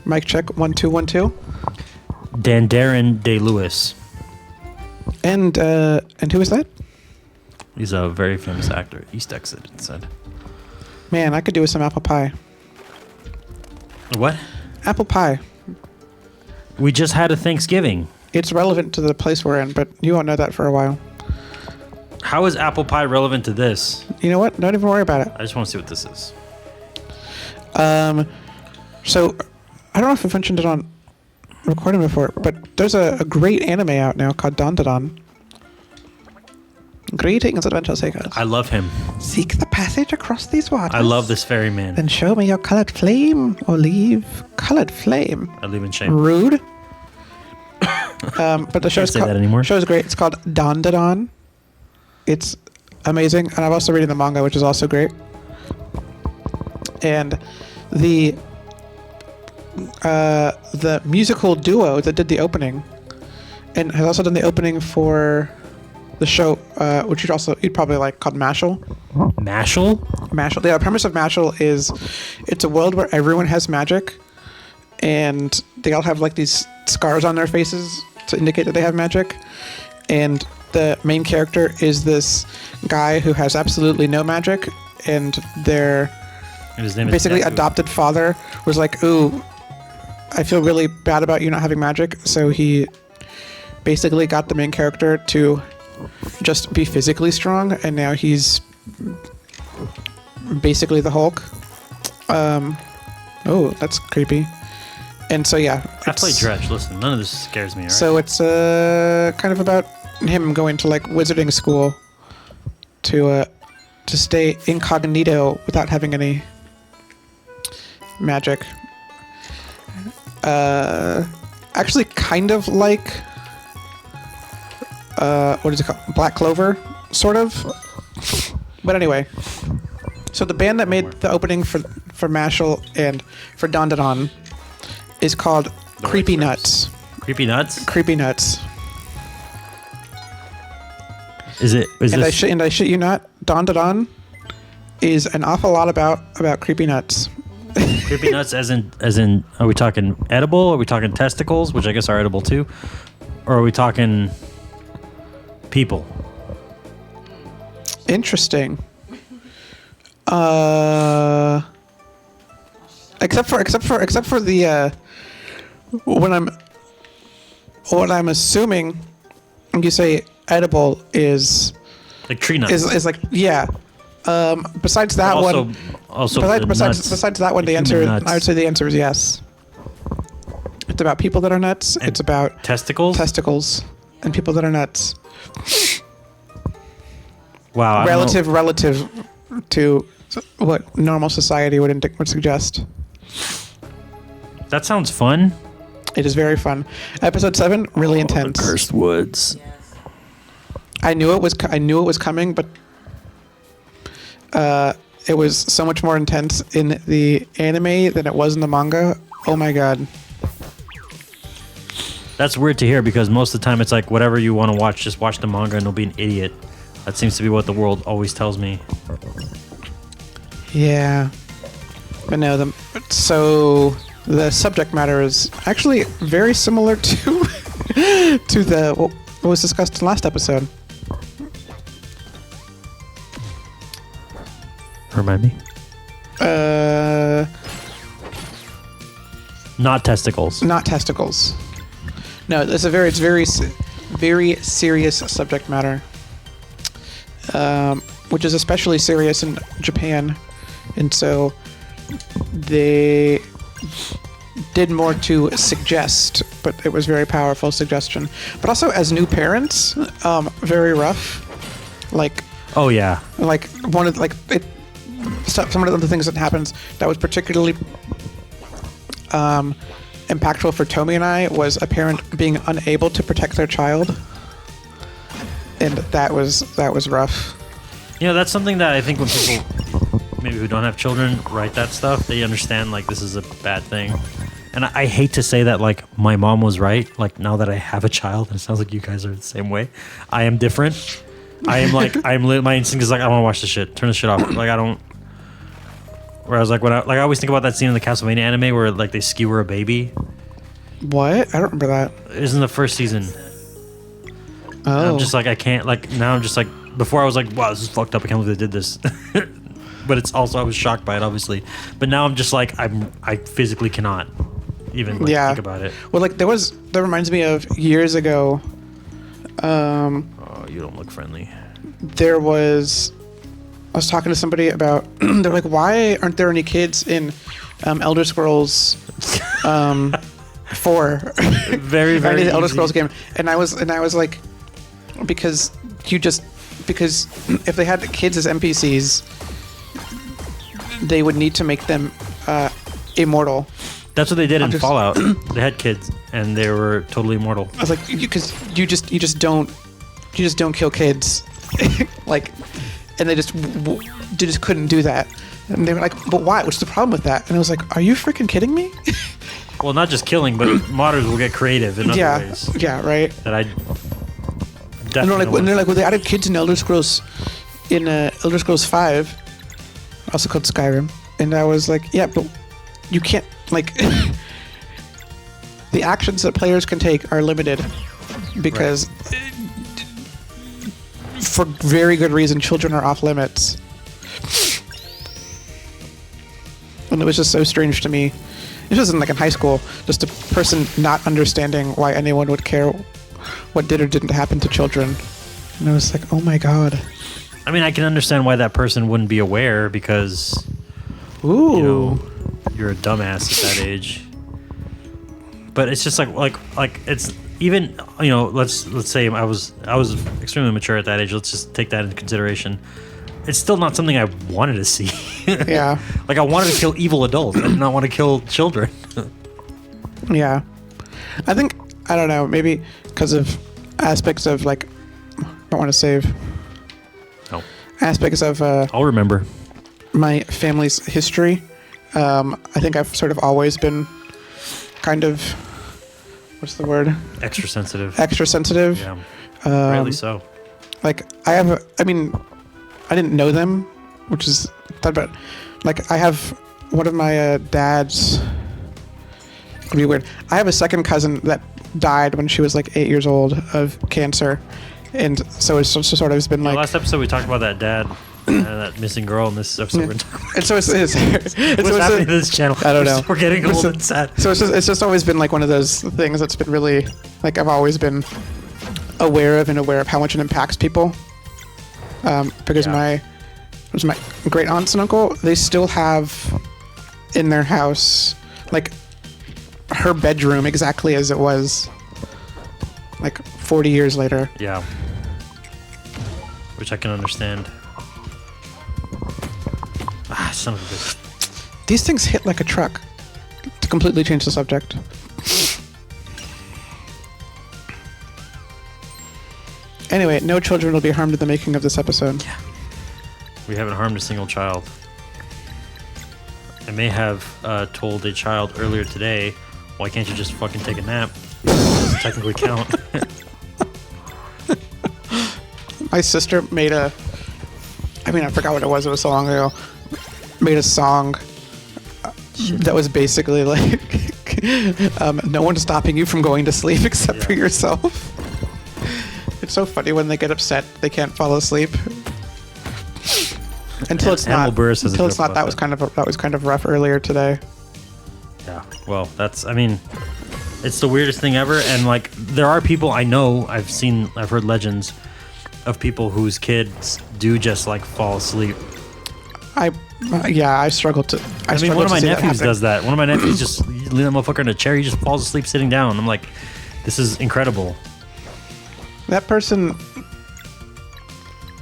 Mic check 1 2 1 2. Darren Day-Lewis. And who is that? He's a very famous actor. East Exit, it said. Man, I could do with some apple pie. What? Apple pie. We just had a Thanksgiving. It's relevant to the place we're in, but you won't know that for a while. How is apple pie relevant to this? You know what? Don't even worry about it. I just want to see what this is. So, I don't know if I've mentioned it on recording before, but there's a great anime out now called Dandadan. Greetings, adventure seekers. I love him. Seek the passage across these waters. I love this ferryman. Then show me your colored flame, or leave colored flame. I leave in shame. Rude. But the show's say that anymore. Show's great. It's called Dandadan. It's amazing, and I'm also reading the manga, which is also great. And the musical duo that did the opening, and has also done the opening for the show, which you'd probably like, called Mashal. Mashal? Mashal. Yeah, the premise of Mashal is it's a world where everyone has magic, and they all have like these scars on their faces to indicate that they have magic. And the main character is this guy who has absolutely no magic, and their basically adopted father was like, "Ooh, I feel really bad about you not having magic," so he basically got the main character to just be physically strong, and now he's basically the Hulk. Oh, that's creepy. And so yeah, I played Dredge. Listen, none of this scares me. Right? So it's kind of about him going to like wizarding school to stay incognito without having any magic. Actually, kind of like what is it called? Black Clover, sort of. But anyway, so the band that made the opening for Mashal and for Dandadan is called Creepy Nuts. Creepy Nuts? Creepy Nuts. Is it? And I shit you not, Dandadan is an awful lot about creepy nuts. Creepy nuts as in are we talking edible? Are we talking testicles, which I guess are edible too? Or are we talking people? Interesting. Except for the what I'm assuming you say edible is like tree nuts. Is like, yeah. Besides that one, besides that one, the answer, I would say the answer is yes. It's about people that are nuts. And it's about testicles and people that are nuts. Wow. Relative to what normal society would suggest. That sounds fun. It is very fun. Episode 7, really intense. The Cursed Woods. I knew it was coming, but it was so much more intense in the anime than it was in the manga. Oh my god. That's weird to hear because most of the time it's like whatever you want to watch, just watch the manga and you'll be an idiot. That seems to be what the world always tells me. Yeah. But no, so the subject matter is actually very similar to what was discussed in last episode. Remind me. Not testicles. Not testicles. No, it's very serious subject matter, which is especially serious in Japan, and so they did more to suggest, but it was very powerful suggestion. But also as new parents, very rough. Like, oh yeah, like one of some of the things that happens that was particularly impactful for Tomi and I was a parent being unable to protect their child, and that was rough. You know, that's something that I think when people maybe who don't have children write that stuff, they understand like this is a bad thing. And I hate to say that like my mom was right. Like now that I have a child, and it sounds like you guys are the same way. I am different. I am like my instinct is like I don't want to watch this shit. Turn this shit off. Like I don't. Where I was like, I always think about that scene in the Castlevania anime where like they skewer a baby. What? I don't remember that. It was in the first season. And Oh. I'm just like, I can't, like, now I'm just like, before I was like, wow, this is fucked up. I can't believe they did this. But it's also, I was shocked by it, obviously. But now I'm just like, I physically cannot even like, think about it. Well, like that reminds me of years ago. Oh, you don't look friendly. I was talking to somebody about, they're like, why aren't there any kids in Elder Scrolls 4? Very, very the Elder easy. Scrolls game. And I was like, because if they had kids as NPCs, they would need to make them immortal. That's what they did in just- Fallout. They had kids and they were totally immortal. I was like, because you just don't kill kids, like, and they just couldn't do that. And they were like, but why? What's the problem with that? And I was like, are you freaking kidding me? Well, not just killing, but modders will get creative in other ways. Yeah, right. That I And definitely. they're like, well, they added kids in Elder Scrolls 5, also called Skyrim, and I was like, yeah, but you can't, like, the actions that players can take are limited because, for very good reason, children are off limits. And it was just so strange to me. It wasn't like in high school, just a person not understanding why anyone would care what did or didn't happen to children. And I was like, oh my god. I mean, I can understand why that person wouldn't be aware because Ooh. you know you're a dumbass at that age. But it's just like it's even, you know, let's say I was extremely mature at that age. Let's just take that into consideration. It's still not something I wanted to see. Yeah. Like I wanted to kill evil adults. I did not want to kill children. Yeah. I think, I don't know, maybe because of aspects of, like, I want to save No. aspects of I'll remember. my family's history. I think I've sort of always been kind of, what's the word? Extra sensitive. Extra sensitive. Yeah. Rightly so. Like, I mean, I didn't know them, which is, but, like, I have one of my dad's, it'd be weird. I have a second cousin that died when she was like 8 years old of cancer. And so it's just sort of has been like, Last episode we talked about that dad and that missing girl. In this episode, we're talking about and so it's what's happening to this channel. I don't know. We're getting old and sad. So it's just always been like one of those things that's been really, like, I've always been aware of how much it impacts people. Because Yeah. my great aunts and uncle, they still have in their house, like, her bedroom exactly as it was, like, 40 years later. Yeah. Which I can understand. Ah, son of a bitch. These things hit like a truck. To completely change the subject. Anyway, no children will be harmed in the making of this episode. We haven't harmed a single child. I may have told a child earlier today, why can't you just fucking take a nap? Doesn't technically count. My sister made I forgot what it was so long ago. Made a song that was basically like, no one's stopping you from going to sleep except for yourself. It's so funny when they get upset they can't fall asleep. Until it's Animal not. Burris has a Until it's joke not. That about was kind of rough earlier today. Yeah, well, it's the weirdest thing ever. And like, there are people I know, I've heard legends of people whose kids do just like fall asleep. I struggle to. I mean, one of my nephews does that. One of my nephews just leave that motherfucker in a chair. He just falls asleep sitting down. I'm like, this is incredible. That person,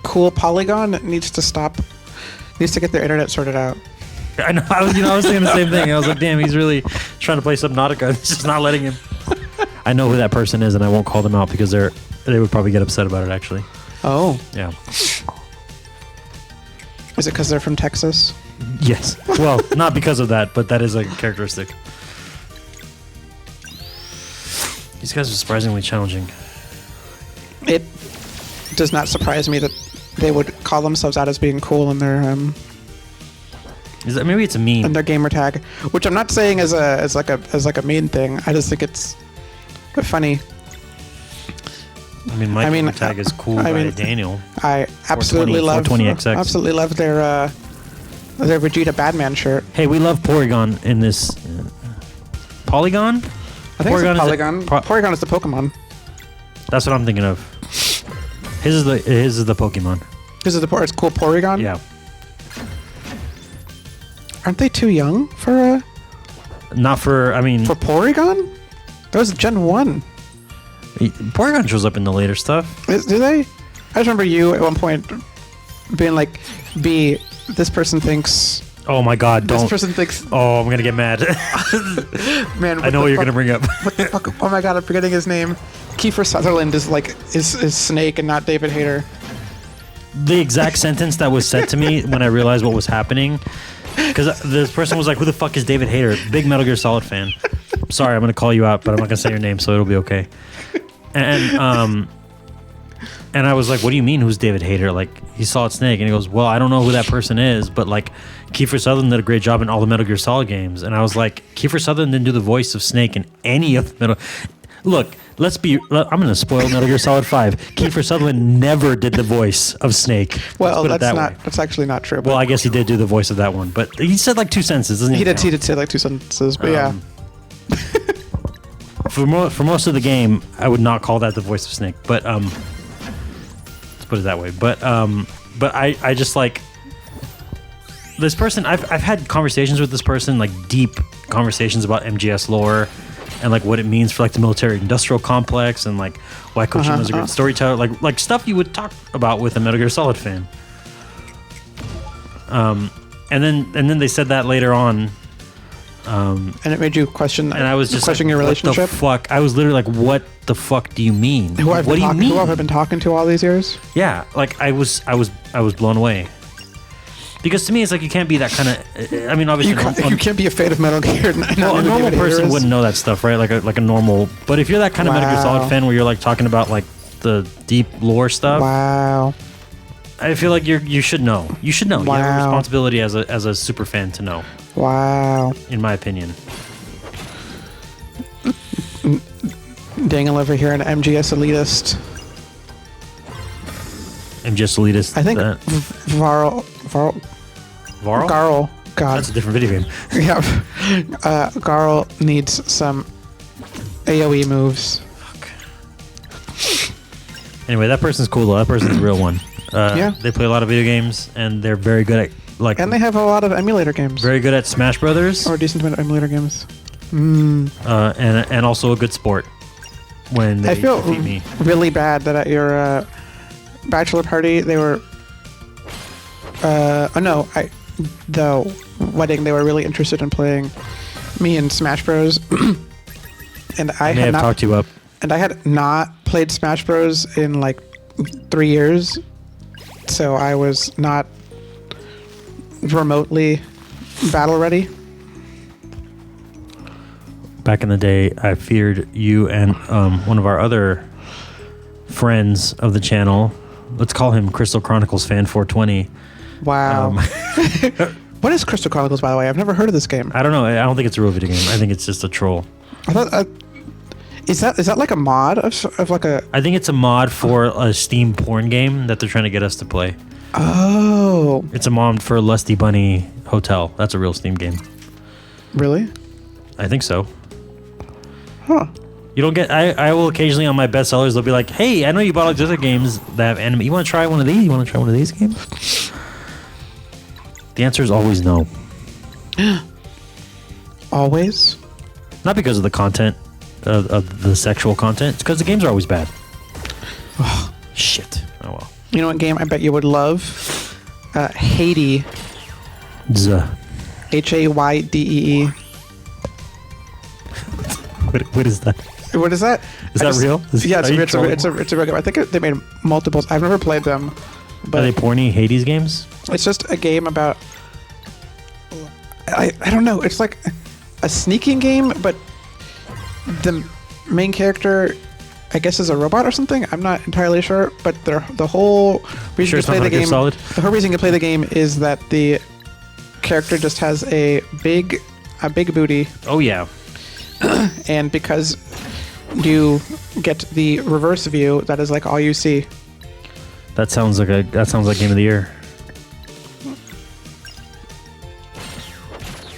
Cool Polygon, needs to stop. Needs to get their internet sorted out. I know. I was thinking the same thing. I was like, damn, he's really trying to play Subnautica. It's just not letting him. I know who that person is, and I won't call them out because they would probably get upset about it. Actually. Oh, Yeah. is it because they're from Texas? Yes. Well, not because of that, but that is a characteristic. These guys are surprisingly challenging. It does not surprise me that they would call themselves out as being cool in their Is that maybe it's a meme? and their gamer tag, which I'm not saying as a mean thing. I just think it's funny. I mean, my I mean, gamer tag is cool I by mean, Daniel. I absolutely 420XX. absolutely love their Vegeta Batman shirt. Hey, we love Porygon in this. Polygon? I think Porygon it's is a a- Polygon. Pro- Porygon is the Pokemon. That's what I'm thinking of. His is the Pokemon. This is it's cool Porygon. Yeah. Aren't they too young for Not for. I mean, for Porygon? That was Gen 1. Porygon shows up in the later stuff. Do they? I just remember you at one point being like, "B, this person thinks." Oh my God! This Don't. person thinks. Oh, I'm gonna get mad. Man, I know what you're gonna bring up. What the fuck? Oh my god, I'm forgetting his name. Kiefer Sutherland is Snake and not David Hayter. The exact sentence that was said to me when I realized what was happening, because this person was like, "Who the fuck is David Hayter?" Big Metal Gear Solid fan. Sorry, I'm gonna call you out, but I'm not gonna say your name, so it'll be okay. And I was like, "What do you mean? Who's David Hayter?" Like, he saw Snake, and he goes, "Well, I don't know who that person is, but like, Kiefer Sutherland did a great job in all the Metal Gear Solid games." And I was like, "Kiefer Sutherland didn't do the voice of Snake in any of the Metal." Look, I'm gonna spoil Metal Gear Solid 5. Kiefer Sutherland never did the voice of Snake. Let's Well, put it that way. that's actually not true. Well, I guess he did do the voice of that one, but he said like 2 sentences, doesn't he? he did say like 2 sentences, but yeah. For most of the game, I would not call that the voice of Snake, but let's put it that way. But I just like this person. I've had conversations with this person, like deep conversations about MGS lore and like what it means for like the military industrial complex and like why Kojima's a great storyteller, like stuff you would talk about with a Metal Gear Solid fan. And then they said that later on. And it made you question. And I was just questioning like, your relationship. What the fuck? I was literally like, what the fuck do you mean? What do you mean? Who have I been talking to all these years? Yeah, like I was blown away. Because to me, it's like you can't be that kind of. I mean, obviously, You can't be a fan of Metal Gear. well, a normal person wouldn't know that stuff, right? Like a normal. But if you're that kind of Metal Gear Solid fan, where you're like talking about like the deep lore stuff, Wow. I feel like you should know. You should know. You have a Wow. responsibility as a super fan to know. Wow. In my opinion. Daniel over here, an MGS elitist. MGS elitist. I think Varl. Varl? Garl. God. That's a different video game. Yeah. Garl needs some AoE moves. Anyway, that person's cool though. That person's a real one. Yeah. They play a lot of video games and they're very good at like. And they have a lot of emulator games. Very good at Smash Brothers. Or decent amount of emulator games. And also a good sport. When they I feel defeat me. really bad that at your bachelor party they were. The wedding they were really interested in playing me in Smash Bros. And I may had have not talked you up. and I had not played Smash Bros in like 3 years, so I was not remotely battle ready. Back in the day, I feared you and one of our other friends of the channel. Let's call him Crystal Chronicles Fan 420. Wow. What is Crystal Chronicles, by the way? I've never heard of this game. I don't know. I don't think it's a real video game. I think it's just a troll. I thought, is that like a mod of like a? I think it's a mod for a Steam porn game that they're trying to get us to play. Oh, It's a mod for Lusty Bunny Hotel. That's a real Steam game. really? I think so. Huh. You don't get. I will occasionally on my bestsellers. They'll be like, "Hey, I know you bought all these other games that have anime. You want to try one of these? You want to try one of these games?" The answer is always no. Always. Not because of the content, of the sexual content. It's because the games are always bad. Shit. Oh well. You know what game I bet you would love? Haydee. Zuh. Haydee. What is that? What is that? Is that real? Yeah, Are you it's a real game. I think they made multiples. I've never played them, Are but they porny Hades games? it's just a game about. I don't know. It's like a sneaking game, but the main character, I guess, is a robot or something. I'm not entirely sure, but the whole reason Sure you it's play not the Metal Gear game, Solid? the whole reason you play the game is that the character just has a big booty, Oh yeah. and because you get the reverse view, that is like all you see. That sounds like game of the year.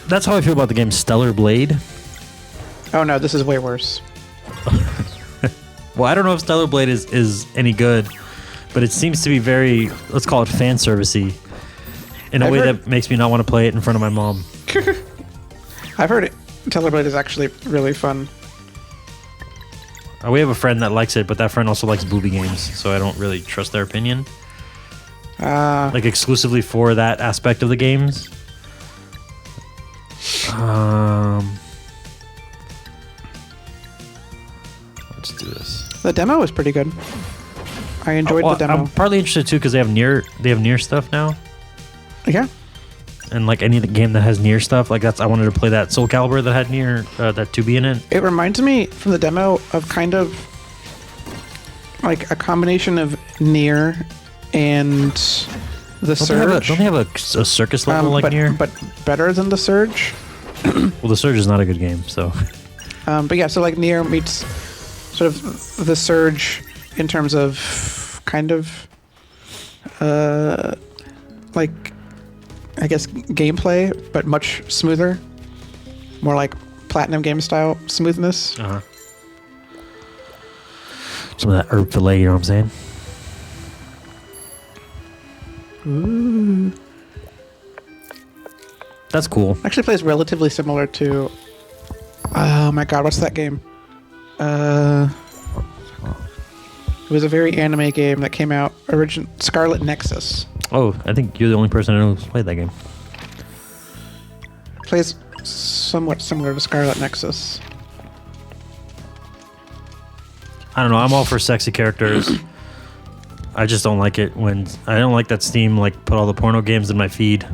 That's how I feel about the game Stellar Blade. Oh no, this is way worse. Well, I don't know if Stellar Blade is any good, but it seems to be very, let's call it fan servicey, in a way that makes me not want to play it in front of my mom. I've heard it. Teleblade is actually really fun. We have a friend that likes it, but that friend also likes booby games, so I don't really trust their opinion. Like exclusively for that aspect of the games. Let's do this. The demo was pretty good. I enjoyed the demo. I'm partly interested too because they have near stuff now, Yeah. and like any game that has near stuff, like I wanted to play that Soul Calibur that had near that 2B in it. It reminds me from the demo of kind of like a combination of Nier and the Surge. Don't they have a circus level like Nier? But better than the Surge. Well, the Surge is not a good game, so. But yeah, so like Nier meets sort of the Surge in terms of kind of like I guess gameplay, but much smoother, more like Platinum game style smoothness. Uh-huh. Some of that herb fillet, you know what I'm saying? Ooh. That's cool. Actually plays relatively similar to oh my god, what's that game? It was a very anime game that came out Scarlet Nexus. Oh, I think you're the only person I know who's played that game. Plays somewhat similar to Scarlet Nexus. I don't know. I'm all for sexy characters. I just don't like it when I don't like that Steam like put all the porno games in my feed.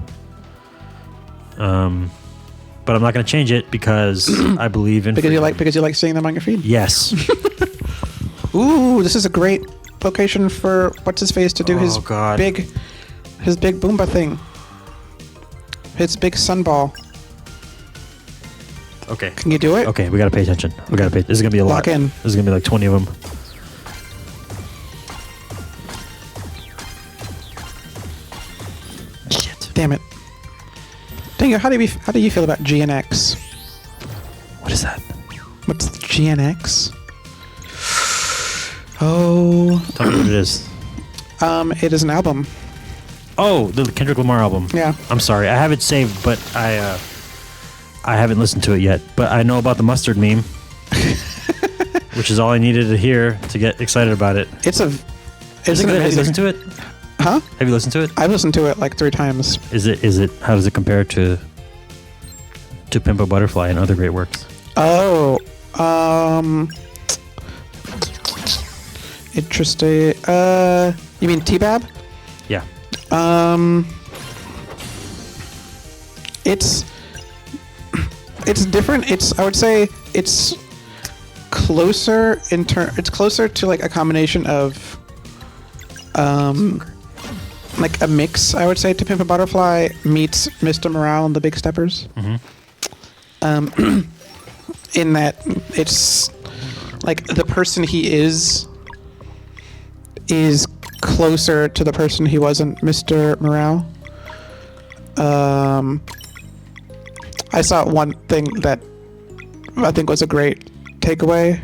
But I'm not going to change it because I believe in because you like seeing them on your feed. Yes. Ooh, this is a great location for what's his face to do his big Boomba thing. His big sunball. Okay. Can you do it? Okay, we gotta pay attention. This is gonna be a lot. Lock in. This is gonna be like 20 of them. Shit. Damn it. Dang it, how do you feel about GNX? What is that? What's GNX? Oh. Tell me what it is. It is an album. Oh, the Kendrick Lamar album. Yeah. I'm sorry. I have it saved, but I haven't listened to it yet. But I know about the mustard meme, which is all I needed to hear to get excited about it. It's Have you listened to it? Huh? Have you listened to it? I've listened to it like 3 times. Is it? How does it compare to Pimp a Butterfly and other great works? Oh. Interesting. You mean T-Bab? Yeah. It's different. I would say it's closer it's closer to like a combination of like a mix, I would say, to Pimp a Butterfly meets Mr. Morale and the Big Steppers. Mm-hmm. In that it's like the person he is closer to the person he wasn't, Mr. Morale. I saw one thing that I think was a great takeaway,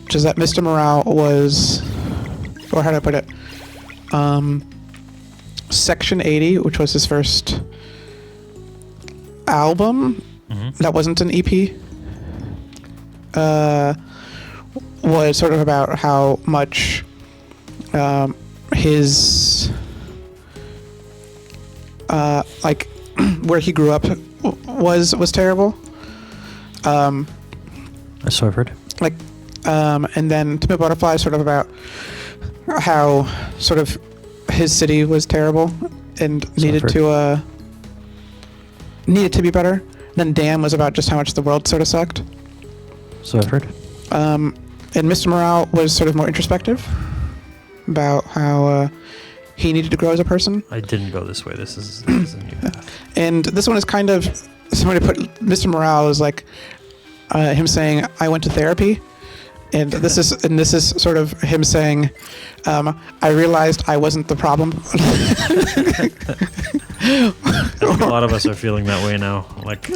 which is that Mr. Morale was, or how do I put it? Section 80, which was his first album, that wasn't an EP, was sort of about how much his like where he grew up was terrible. That's what I've heard. Like, and then To Pimp a Butterfly is sort of about how sort of his city was terrible and needed to be better. Then Damn was about just how much the world sort of sucked. So I've heard. And Mr. Morale was sort of more introspective about how he needed to grow as a person. I didn't go this way. This is a new path. And this one is kind of somebody put Mr. Morale is like him saying, "I went to therapy," and this is sort of him saying, "I realized I wasn't the problem." I think a lot of us are feeling that way now. Like,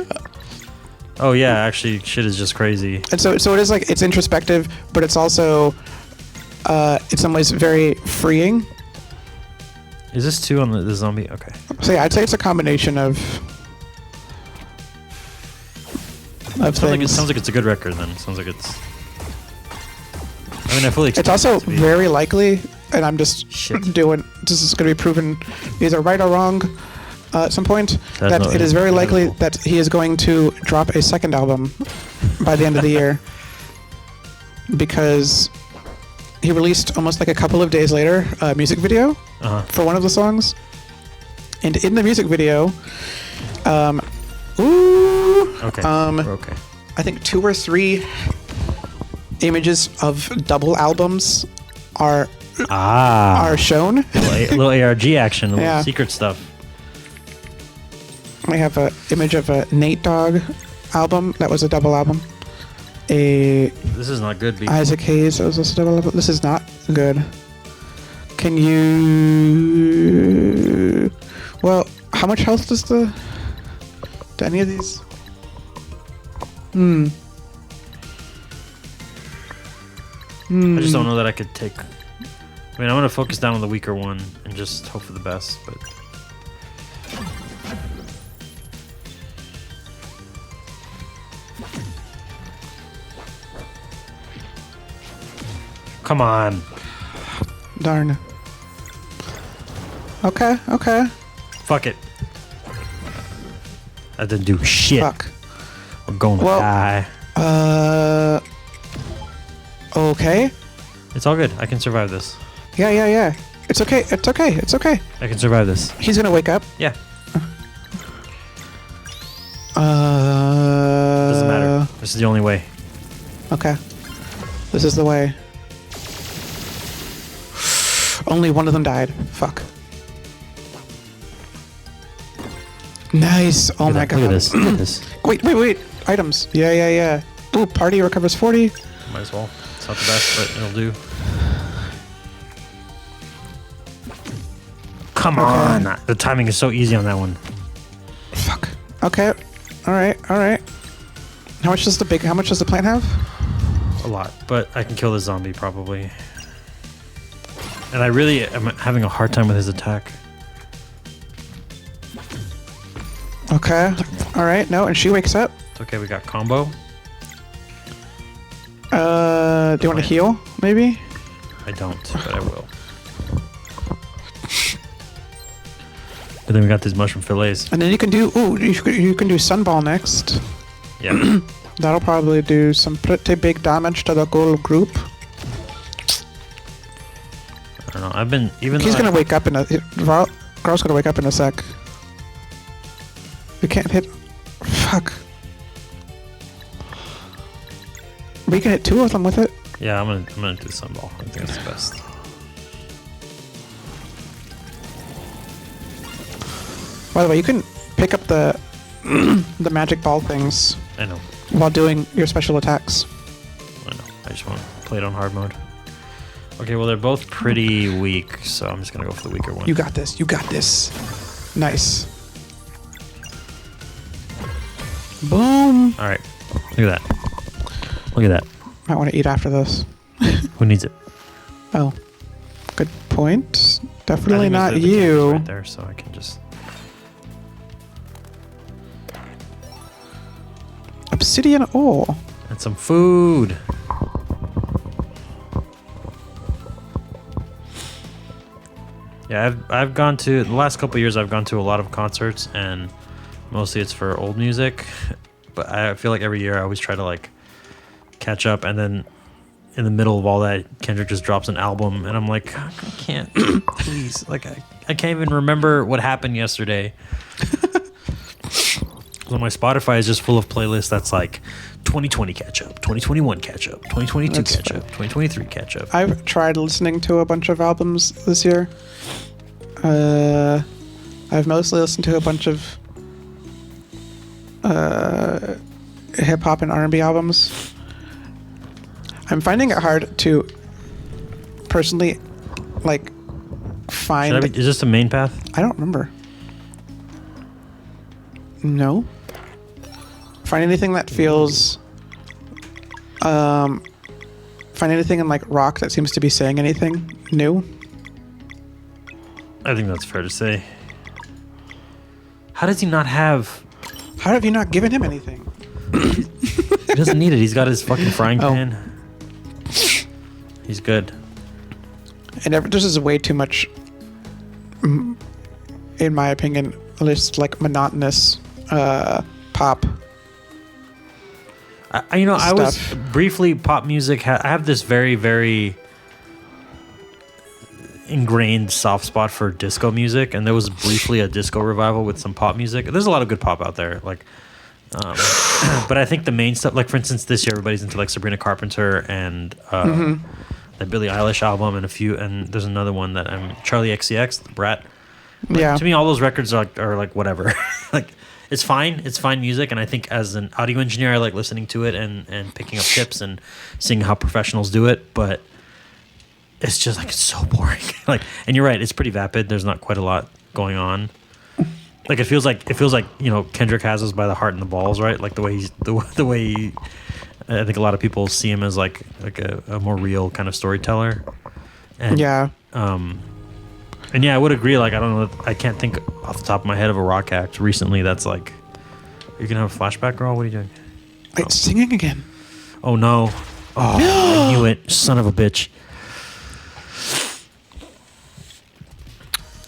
oh yeah, actually, shit is just crazy. And so it is like it's introspective, but it's also in some ways very freeing. Is this 2 on the zombie? Okay. So yeah, I'd say it's a combination of things. Sounds like it's a good record then. Sounds like it's. I mean, I fully expect It's also it to be. very likely, and I'm just Shit. doing. This is going to be proven either right or wrong at some point. That's That not it is very likely inevitable. that he is going to drop a second album by the end of the year, because he released almost like a couple of days later a music video Uh-huh. for one of the songs, and in the music video, ooh, Okay. We're okay. I think 2 or 3 images of double albums are shown. Little ARG action, little Yeah. secret stuff. I have an image of a Nate Dogg album that was a double album. A This is not good. Isaac Hayes that was also a double album. This is not good. Can you? Well, how much health does do any of these? I just don't know that I could take. I mean, I'm gonna focus down on the weaker one and just hope for the best. But come on, Darn. Okay. fuck it. That didn't do shit. Fuck. We're going to Well- die. Okay. It's all good. I can survive this. Yeah. It's okay. I can survive this. He's gonna wake up. Yeah. Doesn't matter. This is the only way. Okay. This is the way. Only one of them died. Fuck. Nice. Oh Look my at that. god. Look at this. Look at this. Wait. Items. Yeah. Ooh, party recovers 40. Might as well. It's not the best, but it'll do. Come on. The timing is so easy on that one. Fuck. Okay. All right. How much does the plant have? A lot. But I can kill this zombie probably. And I really am having a hard time with his attack. Okay. All right. No, and she wakes up. It's okay, we got combo. Do you want to heal? Maybe. I don't, but I will. But then we got these mushroom fillets. And then you can do. Ooh, you can do sunball next. Yeah. That'll probably do some pretty big damage to the goal group. I don't know. I've been even. He's though gonna wake up in a. Girl's gonna wake up in a sec. We can't hit. Fuck. We can hit 2 of them with it. Yeah, I'm gonna do sunball. I think that's the best. By the way, you can pick up the the magic ball things I know. while doing your special attacks. I know. I just want to play it on hard mode. Okay, well they're both pretty weak, so I'm just gonna go for the weaker one. You got this. Nice. Boom. All right. Look at that. Look at that. Might want to eat after this. Who needs it? Oh, good point. I Definitely think not there's the cactus you. right there, so I can just. Obsidian ore. And some food. Yeah, I've gone to the last couple of years. I've gone to a lot of concerts, and mostly it's for old music. But I feel like every year I always try to like catch up, and then in the middle of all that, Kendrick just drops an album, and I'm like, I can't, please, like I can't even remember what happened yesterday. So my Spotify is just full of playlists that's like 2020 catch up, 2021 catch up, 2022 That's catch up, 2023 catch up. I've tried listening to a bunch of albums this year, I've mostly listened to a bunch of hip hop and R&B albums. I'm finding it hard to personally like find. Is this the main path? I don't remember. No. Find anything that feels. Find anything in like rock that seems to be saying anything new. I think that's fair to say. How does he not have? How have you not given him anything? He doesn't need it. He's got his fucking frying Oh. pan. He's good. And this is way too much, in my opinion, just like monotonous pop. I was Stuff. briefly pop music. I have this very, very ingrained soft spot for disco music, and there was briefly a disco revival with some pop music. There's a lot of good pop out there, like, but I think the main stuff, like for instance, this year everybody's into like Sabrina Carpenter and the Billie Eilish album, and there's another one that Charlie XCX, the Brat. Yeah. To me, all those records are like whatever. Like, it's fine. It's fine music, and I think as an audio engineer, I like listening to it and picking up tips and seeing how professionals do it. But it's just like it's so boring. Like, and you're right. It's pretty vapid. There's not quite a lot going on. Like it feels like Kendrick has us by the heart and the balls, right? Like the way he, I think a lot of people see him as like a more real kind of storyteller. And, Yeah. And yeah, I would agree. Like, I don't know. I can't think off the top of my head of a rock act recently that's like, you're going to have a flashback, girl? What are you doing? It's singing again. Oh, no. Oh, I knew it. Son of a bitch.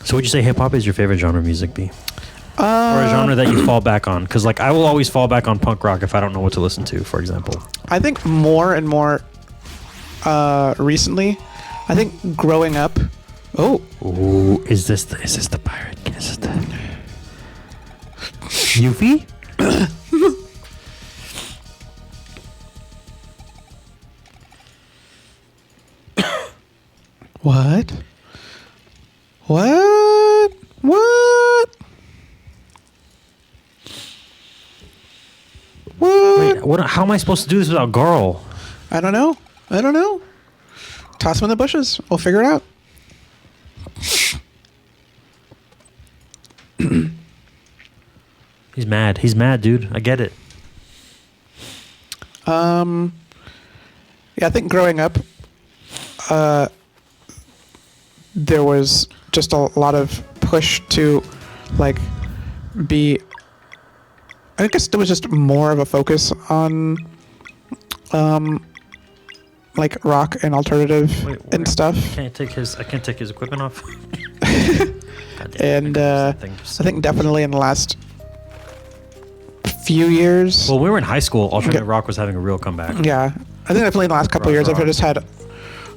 So would you say hip-hop is your favorite genre of music, B? Or a genre that you fall back on? Because, like, I will always fall back on punk rock if I don't know what to listen to, for example. I think more and more recently, I think growing up. Oh. Ooh, is this the pirate? Is this the Yuffie? What? What? What? What? Wait, what? How am I supposed to do this without Garl? I don't know. Toss them in the bushes. We'll figure it out. He's mad. He's mad, dude. I get it. Yeah, I think growing up, there was just a lot of push to, like, be. I guess there was just more of a focus on, like rock and alternative and stuff. I can't take his equipment off. And I think definitely in the last few years. Well, we were in high school. Alternative rock was having a real comeback. Yeah, I think definitely in the last couple of years, I've just had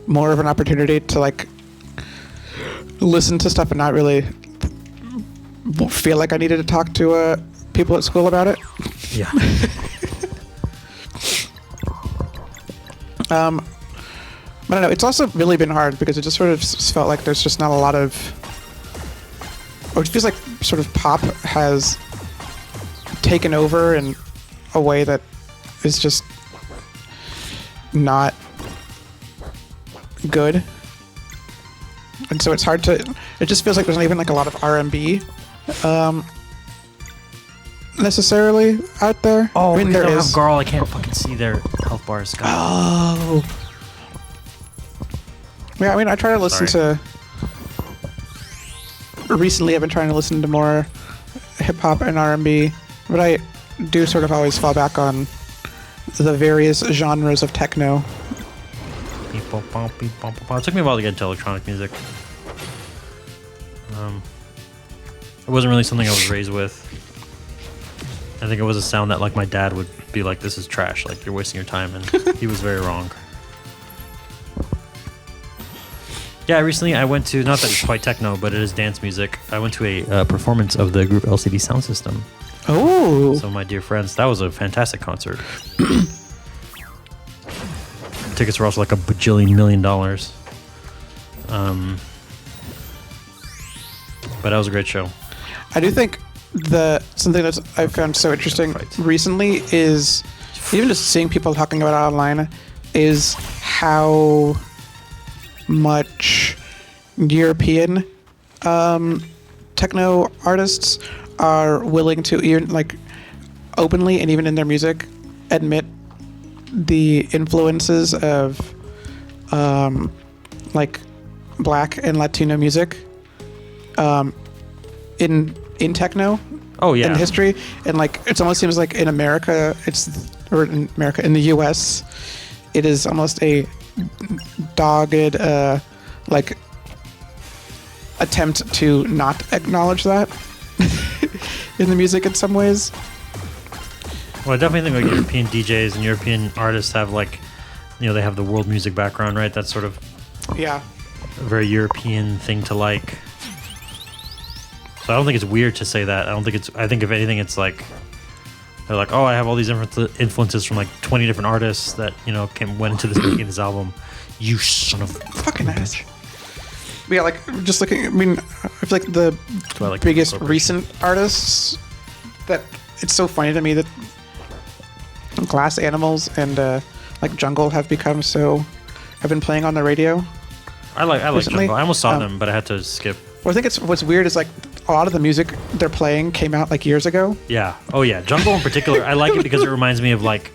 more of an opportunity to like listen to stuff and not really feel like I needed to talk to people at school about it. Yeah. I don't know. It's also really been hard because it just sort of felt like there's just not a lot of, or it feels like sort of pop has taken over in a way that is just not good. And so it's hard to, it just feels like there's not even like a lot of R&B necessarily out there. Oh, I mean, they there don't have is. Garl. I can't fucking see their health bars. God. Oh. Yeah, I mean, I try to listen to. Recently, I've been trying to listen to more hip hop and R&B, but I do sort of always fall back on the various genres of techno. It took me a while to get into electronic music. It wasn't really something I was raised with. I think it was a sound that, like, my dad would be like, "This is trash. Like, you're wasting your time," and he was very wrong. Yeah, recently I went to, not that it's quite techno, but it is dance music. I went to a performance of the group LCD Sound System. Oh. So my dear friends, that was a fantastic concert. Tickets were also like $1 bajillion million. But that was a great show. I do think something that I've found so interesting Fight. recently is even just seeing people talking about it online is how much European techno artists are willing to even like openly and even in their music admit the influences of like Black and Latino music in techno. Oh yeah. In history, and like it almost seems like in America, in the U.S., it is almost a dogged like attempt to not acknowledge that in the music in some ways. Well, I definitely think like European DJs and European artists have like, they have the world music background, right? That's sort of Yeah. a very European thing to like. So I don't think it's weird to say that. I think if anything, it's like, they're like, oh, I have all these influences from like 20 different artists that, went into this making this album. You son of a Fucking ass. But yeah, like just looking. I mean, I feel like the Do I like biggest the recent artists that it's so funny to me that Glass Animals and like Jungle have been playing on the radio. I like recently. Jungle. I almost saw them, but I had to skip. Well, I think what's weird is like a lot of the music they're playing came out like years ago. Yeah. Oh yeah. Jungle in particular, I like it because it reminds me of like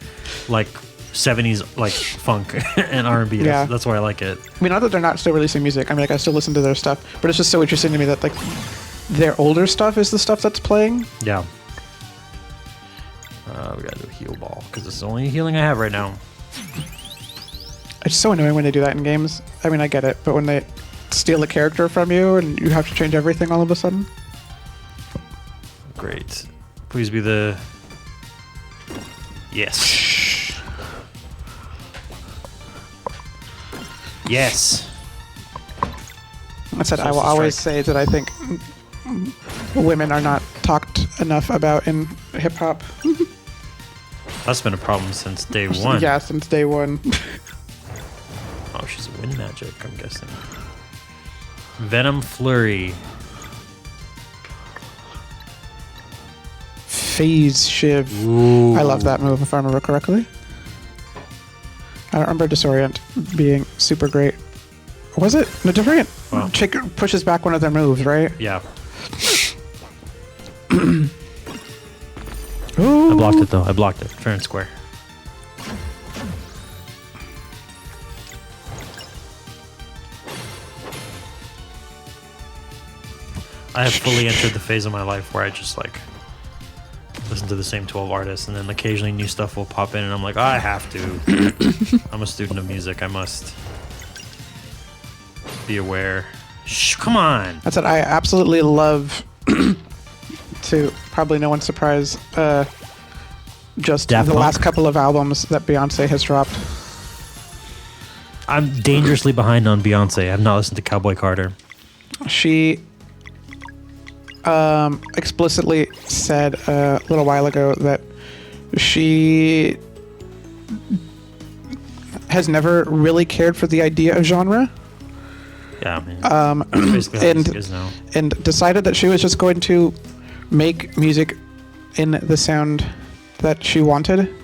70s like funk and R&B. Yeah. That's why I like it. I mean, not that they're not still releasing music. I mean, like I still listen to their stuff, but it's just so interesting to me that like their older stuff is the stuff that's playing. Yeah. We gotta do a heal ball because this is the only healing I have right now. It's so annoying when they do that in games. I mean, I get it, but when they steal a character from you and you have to change everything all of a sudden. Great. Please be the... Yes. Yes. I said I will always say that I think women are not talked enough about in hip hop. That's been a problem since day one. Yeah, since day one. Oh, she's a wind magic, I'm guessing. Venom Flurry. Phase Shiv. Ooh. I love that move if I remember correctly. I don't remember Disorient being super great. Was it? No, Disorient Wow. pushes back one of their moves, right? Yeah. Ooh. I blocked it though. I blocked it. Fair and square. I have fully entered the phase of my life where I just like listen to the same 12 artists and then occasionally new stuff will pop in and I'm like, oh, I have to. I'm a student of music. I must be aware. Shh, come on. That's it. I absolutely love to probably no one's surprise just Daft the Punk? last couple of albums that Beyonce has dropped. I'm dangerously behind on Beyonce. I have not listened to Cowboy Carter. She explicitly said a little while ago that she has never really cared for the idea of genre. Yeah, I mean, that's basically how music is now. And decided that she was just going to make music in the sound that she wanted.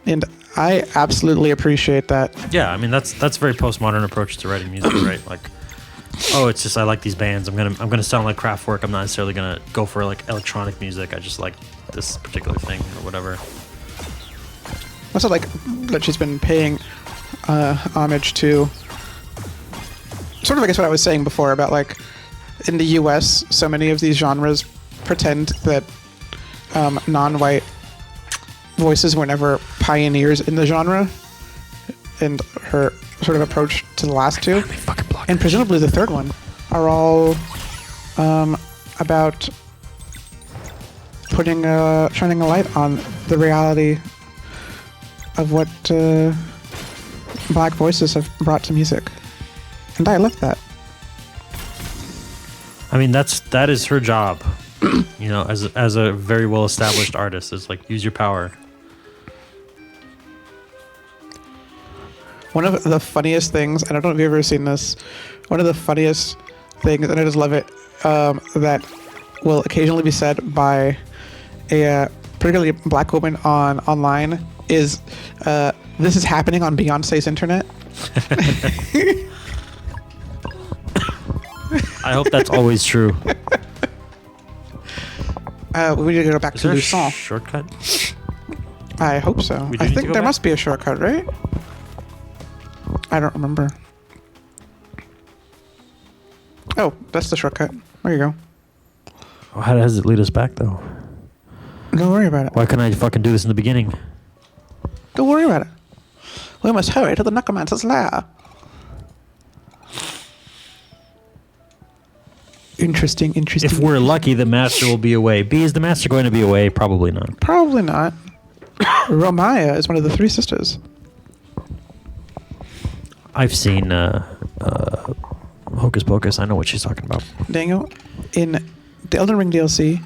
And I absolutely appreciate that. Yeah, I mean that's a very postmodern approach to writing music, right? Like, oh, it's just I like these bands. I'm gonna sound like Kraftwerk. I'm not necessarily gonna go for like electronic music. I just like this particular thing or whatever. Also, like that she's been paying homage to. Sort of, I guess, what I was saying before about like in the U.S., so many of these genres pretend that non-white voices were never pioneers in the genre, and her sort of approach to the last two, and presumably the third one, are all about shining a light on the reality of what black voices have brought to music. And I love that. I mean, that is her job, as a very well established artist. Is like use your power. One of the funniest things, and I don't know if you've ever seen this, one of the funniest things, and I just love it, that will occasionally be said by a particularly black woman online is, "This is happening on Beyonce's internet." I hope that's always true. We need to go back Is to there a Luçon. shortcut? I hope so. We do I need to think go there back? must be a shortcut, right? I don't remember. Oh, that's the shortcut. There you go. Well, how does it lead us back though? Don't worry about it. Why couldn't I fucking do this in the beginning? Don't worry about it. We must hurry to the necromancer's lair. Interesting. If we're lucky, the master will be away. B, is the master going to be away? Probably not. Probably not. Romaya is one of the three sisters. I've seen Hocus Pocus. I know what she's talking about. Daniel, in the Elden Ring DLC,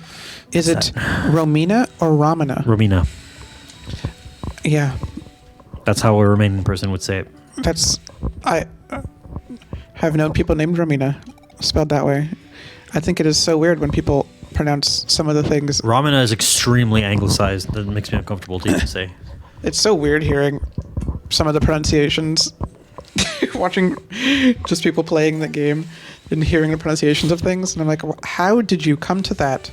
is it Romina or Ramina? Romina. Yeah, That's how a Romanian person would say it. that's... I have known people named Romina, spelled that way. I think it is so weird when people pronounce some of the things. Ramina is extremely anglicized. That makes me uncomfortable to even say. It's so weird hearing some of the pronunciations, watching just people playing the game and hearing the pronunciations of things. And I'm like, how did you come to that?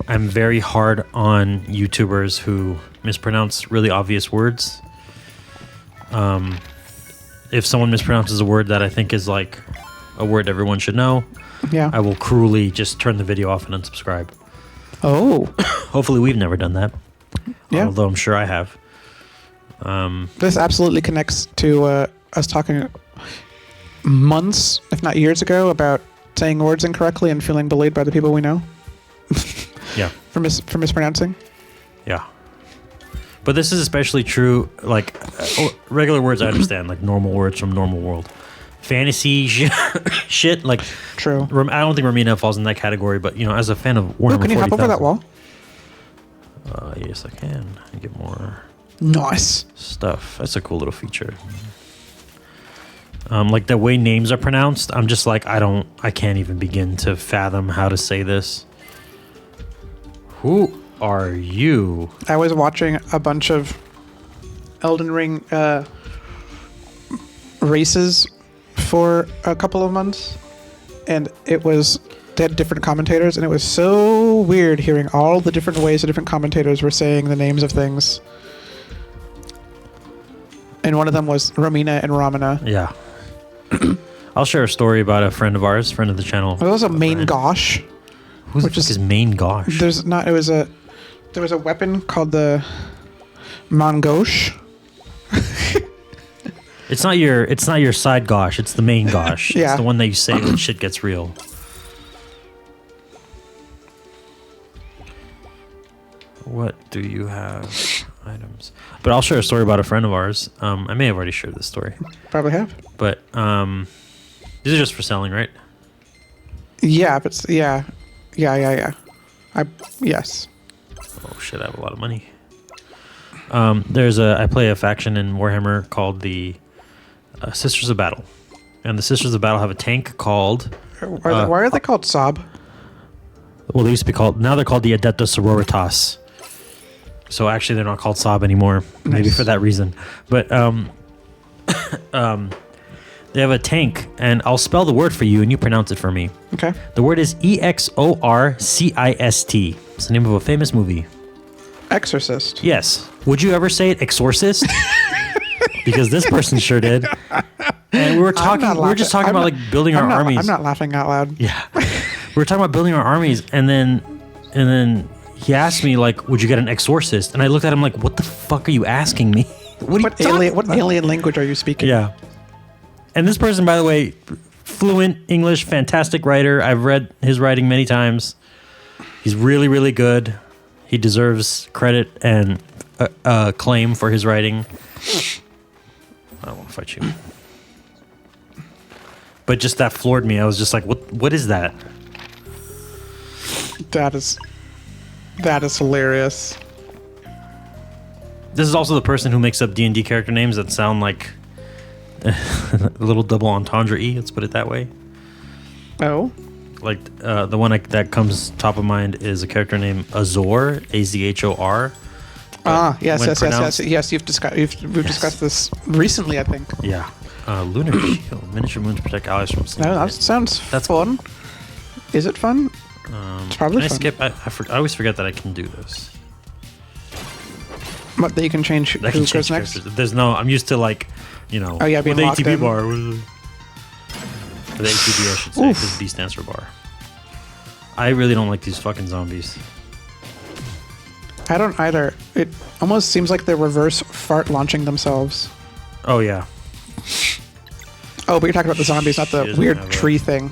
I'm very hard on YouTubers who mispronounce really obvious words. If someone mispronounces a word that I think is like a word everyone should know, Yeah. I will cruelly just turn the video off and unsubscribe. Oh. Hopefully we've never done that. Yeah. Although I'm sure I have. This absolutely connects to us talking months, if not years ago, about saying words incorrectly and feeling bullied by the people we know Yeah. for mispronouncing. Yeah. But this is especially true, like, regular words I understand, like normal words from normal world. Fantasy shit, like, True. I don't think Romina falls in that category, but, as a fan of Warhammer 40,000. Oh, can you hop over that wall? Yes, I can. I get more Nice. stuff. That's a cool little feature. Like, the way names are pronounced, I'm just like, I can't even begin to fathom how to say this. Who are you? I was watching a bunch of Elden Ring races for a couple of months, and they had different commentators, and it was so weird hearing all the different ways the different commentators were saying the names of things. And one of them was Romina and Ramina. Yeah. I'll share a story about a friend of ours, friend of the channel. There was a main Brian. gosh. Who's which the fuck is- is main gosh? There was a weapon called the Mangosh. It's not your side gosh, it's the main gosh. Yeah. It's the one that you say when shit gets real. What do you have? Items. But I'll share a story about a friend of ours. I may have already shared this story. Probably have. But these are just for selling, right? Yeah, but yeah. Yes. Oh shit, I have a lot of money. I play a faction in Warhammer called the Sisters of Battle. And the Sisters of Battle have a tank called... Why are they called Sob? Well, they used to be called... Now they're called the Adepta Sororitas. So actually, they're not called Sob anymore. Maybe Nice. for that reason. But they have a tank, and I'll spell the word for you, and you pronounce it for me. Okay. The word is EXORCIST. It's the name of a famous movie. Exorcist. Yes. Would you ever say it exorcist? Because this person sure did. And we were just talking about like building our armies. I'm not laughing out loud. Yeah. We were talking about building our armies, and then he asked me like, "Would you get an exorcist?" And I looked at him like, "What the fuck are you asking me? What alien language are you speaking? Yeah. And this person, by the way, fluent English, fantastic writer. I've read his writing many times. He's really, really good. He deserves credit and claim for his writing. I don't want to fight you. But just that floored me. I was just like, what is that? That is hilarious. This is also the person who makes up D&D character names that sound like a little double entendre E. Let's put it that way. Oh. Like the one that comes top of mind is a character named Azor, Azhor. Yes, when yes, pronounced- yes, yes. We've discussed this recently, I think. Yeah. Lunar Shield. Miniature moons protect allies from No, that hit. sounds That's fun. Is it fun? It's probably Can I fun. skip? I always forget that I can do this. What, that you can change I who can goes change next? characters. There's no. I'm used to like, you know. Oh, yeah, being with the locked ATB in. bar. Or the ATB, I should say, because B stands for bar. I really don't like these fucking zombies. I don't either. It almost seems like they're reverse fart launching themselves. Oh yeah. Oh, but you're talking about the zombies, not She the doesn't weird have a- tree thing.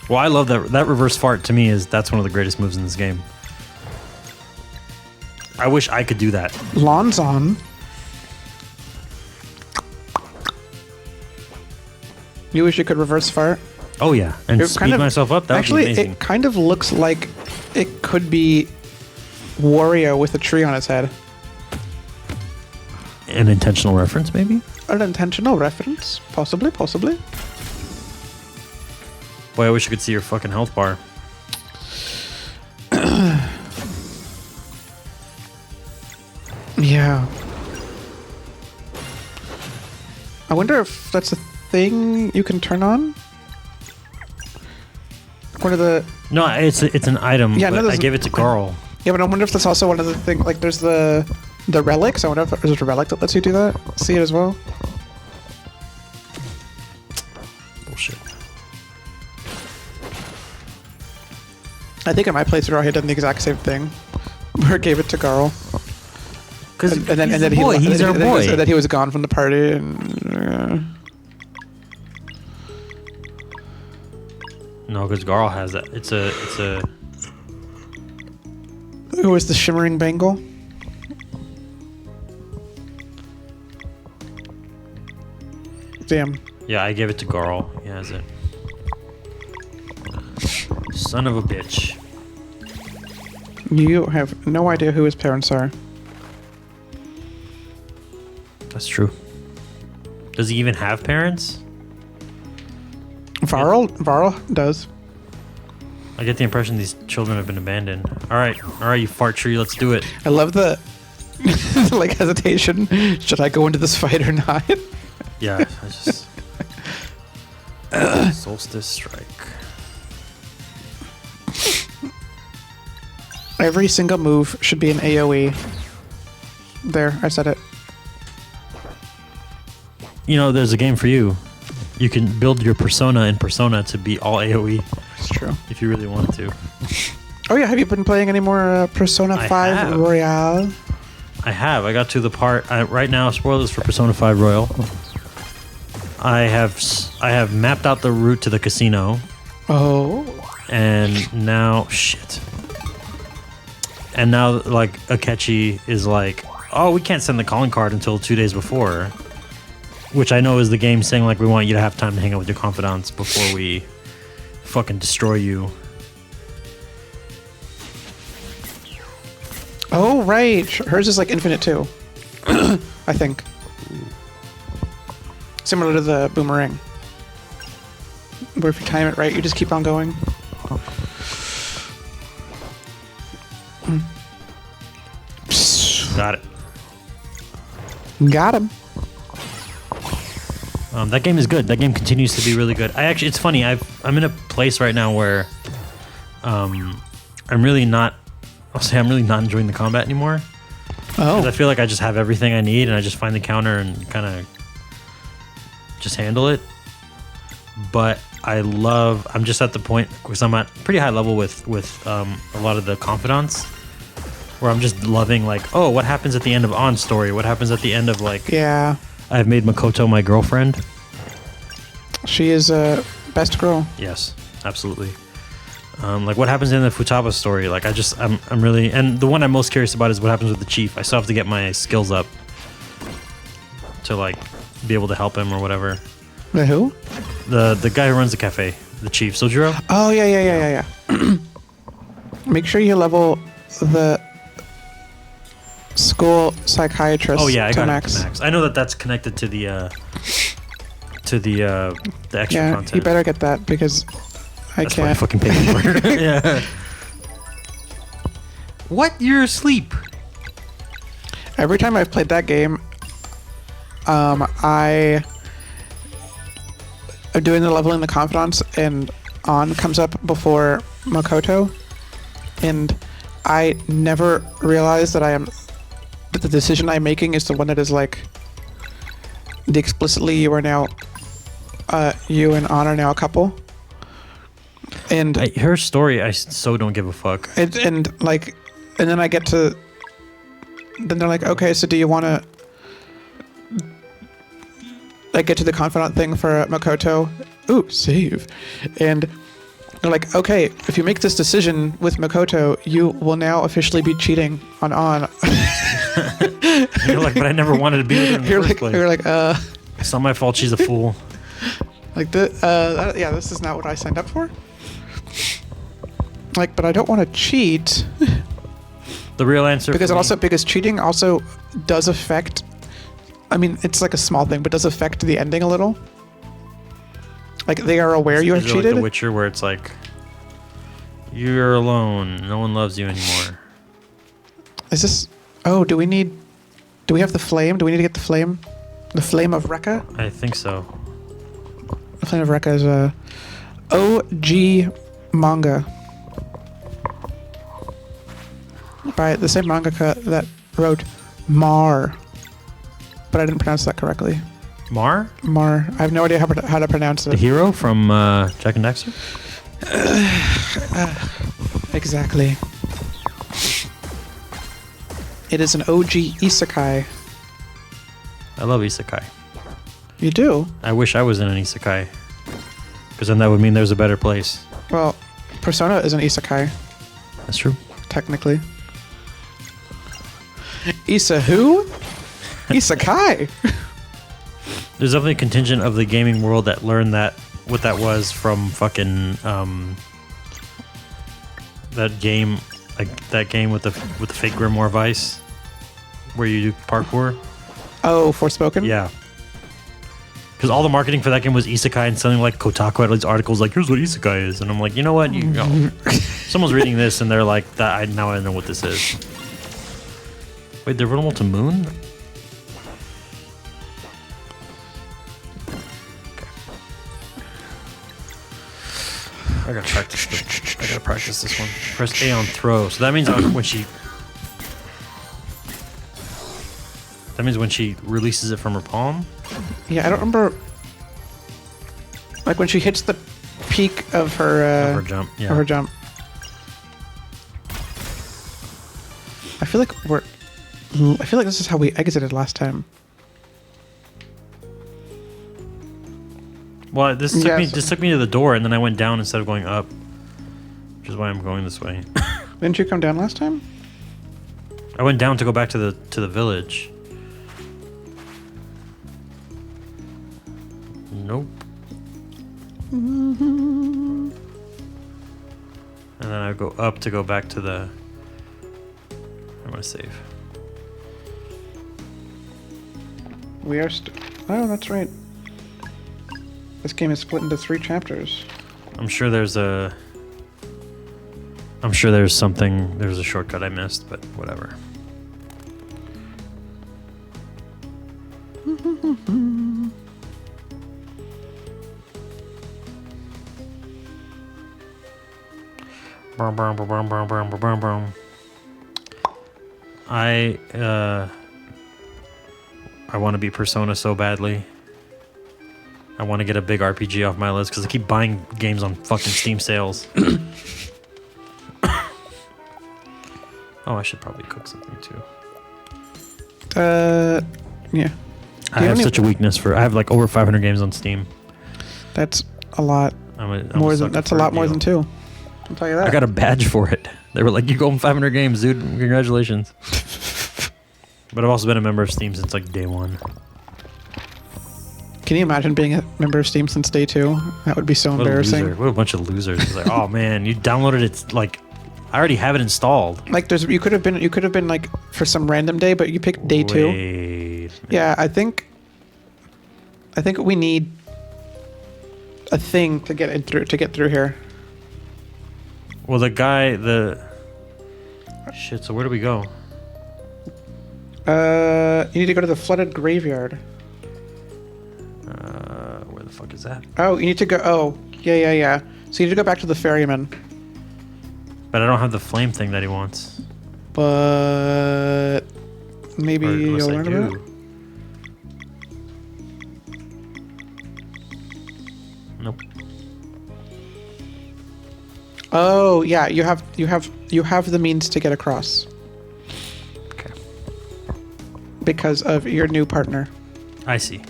Well, I love that reverse fart. To me, that's one of the greatest moves in this game. I wish I could do that. Lawns on. You wish you could reverse fart? Oh yeah, and It speed myself up. That actually, would be amazing. it kind of looks like it could be Wario with a tree on its head. An intentional reference, maybe. An intentional reference? Possibly, possibly. Boy, I wish I could see your fucking health bar. Yeah. I wonder if that's a thing you can turn on? One of the... No, it's an item. Yeah, no, but I there's- gave it to Garl. Yeah, but I wonder if that's also one of the things... Like, there's the relics. I wonder if there's a relic that lets you do that. See it as well. Bullshit. I think in my playthrough I had done the exact same thing. Where it gave it to Garl. Because And then he's he our and then boy. he was gone from the party and... No, because Garl has that. It's a. Who was the shimmering bangle? Damn. Yeah, I gave it to Garl. He has it. Son of a bitch. You have no idea who his parents are. That's true. Does he even have parents? Varl does. I get the impression these children have been abandoned. All right, you fart tree. Let's do it. I love the like hesitation. Should I go into this fight or not? Yeah, I just solstice strike. Every single move should be an AoE. There, I said it. You know, there's a game for you. You can build your persona in Persona to be all AoE It's true. if you really wanted to. Oh yeah, have you been playing any more Persona I 5 have. Royale? I have. I got to the part right now. Spoilers for Persona 5 Royal. I have mapped out the route to the casino, Oh. and now shit. And now like Akechi is like, oh, we can't send the calling card until 2 days before, which I know is the game saying like we want you to have time to hang out with your confidants before we fucking destroy you. Oh right, hers is like infinite too. I think. Similar to the boomerang. Where if you time it right, you just keep on going. Got it. Got him. That game is good. That game continues to be really good. It's funny. I'm in a place right now where, I'm really not enjoying the combat anymore. 'Cause I Oh. feel like I just have everything I need, and I just find the counter and kind of just handle it. But I'm just at the point because I'm at pretty high level with a lot of the confidants, where I'm just loving like, oh, what happens at the end of On's story? What happens at the end of like? Yeah. I've made Makoto my girlfriend. She is a best girl. Yes, absolutely. Like what happens in the Futaba story? Like I'm really, and the one I'm most curious about is what happens with the chief. I still have to get my skills up to like be able to help him or whatever. The who? The guy who runs the cafe, the chief, Sojiro. Oh yeah. Make sure you level the school psychiatrist. Oh yeah, I to got Max. it to Max. I know that that's connected to the extra Yeah, content. you better get that because I That's what I can't. fucking paid for. Yeah. What? You're asleep? Every time I've played that game, I'm doing the leveling the confidants, and On comes up before Makoto, and I never realize that that the decision I'm making is the one that is like the explicitly you are now, you and On are now a couple, and Her story, I so don't give a fuck. and then I get to. Then they're like, okay, so do you want to like get to the confidant thing for Makoto? Ooh, save. And they're like, okay, if you make this decision with Makoto, you will now officially be cheating on On. You're like, but I never wanted to be with her in the You're first like, place. you're like, It's not my fault. She's a fool. yeah, this is not what I signed up for. Like, but I don't want to cheat. The real answer. Because for me- because cheating also does affect. I mean, it's like a small thing, but does affect the ending a little. Like they are aware you have is it like cheated. The Witcher, where it's like you're alone, no one loves you anymore. Is this? Oh, do we have the flame? Do we need to get the flame? The flame of Rekka. I think so. The flame of Rekka is a OG manga by the same mangaka that wrote Mar, but I didn't pronounce that correctly. Mar, Mar. I have no idea how to pronounce the it. hero from Jack and Dexter. Exactly. It is an OG isekai. I love isekai. You do? I wish I was in an isekai, because then that would mean there's a better place. Well, Persona is an isekai, That's true. technically. Isa who? Isekai. There's definitely a contingent of the gaming world that learned that what that was from fucking that game, like that game with the fake Grimoire Vice, where you do parkour. Oh, Forspoken? Yeah. Because all the marketing for that game was isekai, and something like Kotaku had all these articles like, here's what isekai is. And I'm like, you know what? Someone's reading this and they're like, now I know what this is. Wait, they're vulnerable to Moon? I gotta practice this one. Press A on throw. So that means when she... That means when she releases it from her palm? Yeah, I don't remember. Like when she hits the peak of her, Of her jump, yeah. Of her jump. I feel like this is how we exited last time. Well, this Yes. took me to the door, and then I went down instead of going up, which is why I'm going this way. Didn't you come down last time? I went down to go back to the village. Nope. And then I go up to go back to the. I'm gonna save. We are. Oh, that's right. This game is split into 3 chapters. I'm sure there's a. I'm sure there's something. There's a shortcut I missed, but whatever. Brum, brum, brum, brum, brum, brum, brum, brum. I want to be Persona so badly. I want to get a big RPG off my list because I keep buying games on fucking Steam sales. Oh, I should probably cook something too. Yeah. I have such a weakness for. I have like over 500 games on Steam. That's a lot I'm more a than. sucker That's a for lot more deal. than 2. I'll tell you that. I got a badge for it. They were like, "You go on 500 games, dude. Congratulations." But I've also been a member of Steam since like day one. Can you imagine being a member of Steam since day 2? That would be so What a embarrassing. loser. What a bunch of losers. It's like, oh man, you downloaded it like I already have it installed. Like you could have been like for some random day, but you picked day 2. Wait a minute. Yeah, I think we need a thing to get through here. Well, shit. So where do we go? You need to go to the flooded graveyard. Where the fuck is that? Oh, you need to go. Oh, yeah. So you need to go back to the ferryman. But I don't have the flame thing that he wants. But maybe Or unless you'll I learn do. about it. Nope. Oh, yeah. You have the means to get across Okay. because of your new partner. I see.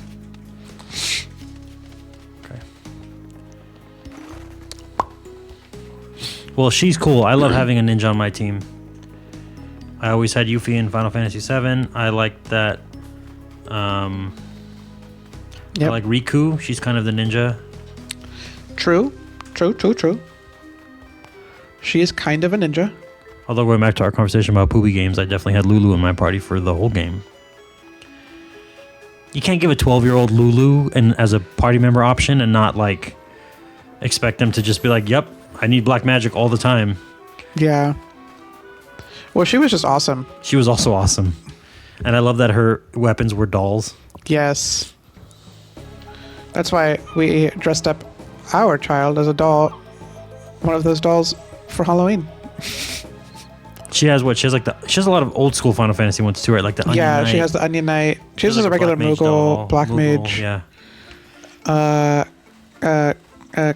Okay. Well, she's cool. I love having a ninja on my team. I always had Yuffie in Final Fantasy VII. I like that. I Yep. like Riku. She's kind of the ninja. True. She is kind of a ninja. Although going back to our conversation about poopy games, I definitely had Lulu in my party for the whole game. You can't give a 12-year-old Lulu as a party member option and not like expect them to just be like, "Yep, I need black magic all the time." Yeah. Well, she was just awesome. She was also awesome, and I love that her weapons were dolls. Yes. That's why we dressed up our child as a doll, one of those dolls, for Halloween. She has what? She has a lot of old school Final Fantasy ones too, right? Like the Onion Yeah, Knight. she has the Onion Knight. She has like a regular Black Mage Moogle, doll, Black Moogle, Mage, Yeah.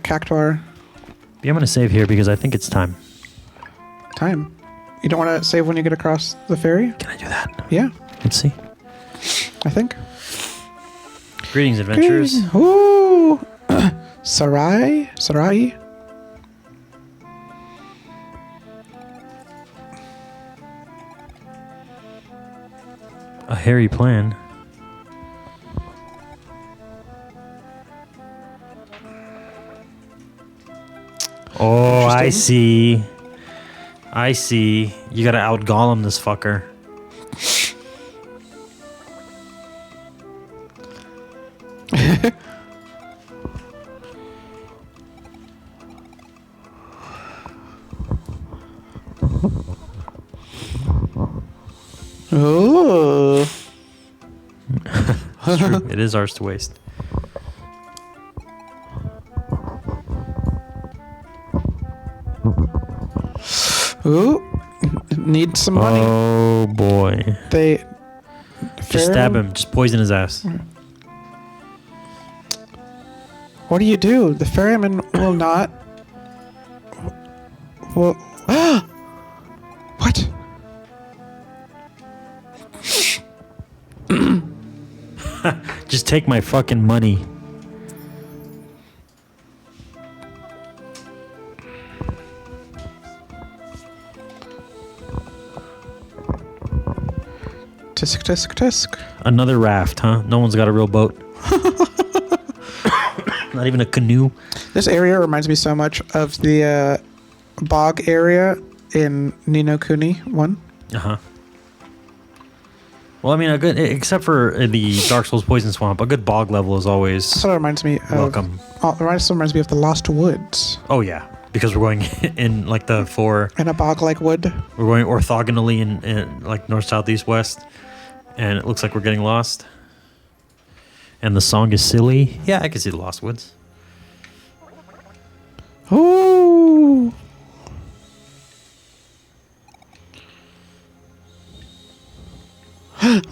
Cactuar. Yeah, I'm gonna save here because I think it's time. Time. You don't want to save when you get across the ferry? Can I do that? Yeah, Let's see. I think. Greetings, adventurers. Ooh. Sarai? A hairy plan. Oh, I Interesting. see. You gotta out Gollum this fucker. Ooh. It's true. It is ours to waste. Ooh. Need some money. Oh boy. They. Just stab him. Just poison his ass. What do you do? The ferryman will not. Well. What? Just take my fucking money. Tisk, tisk, tisk. Another raft, huh? No one's got a real boat. Not even a canoe. This area reminds me so much of the bog area in Ni no Kuni 1. Uh-huh. Well, I mean, except for the Dark Souls Poison Swamp, a good bog level is always So it reminds me of. welcome. It also reminds me of the Lost Woods. Oh yeah, because we're going in like In a bog like wood. we're going orthogonally in like north, south, east, west, and it looks like we're getting lost. And the song is silly. Yeah, I can see the Lost Woods. Ooh.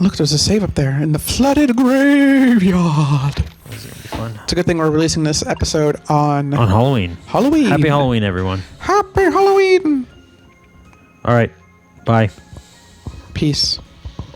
Look, there's a save up there in the flooded graveyard. This is gonna be fun. It's a good thing we're releasing this episode on On Halloween. Halloween. Happy Halloween, everyone. Happy Halloween. All right. Bye. Peace.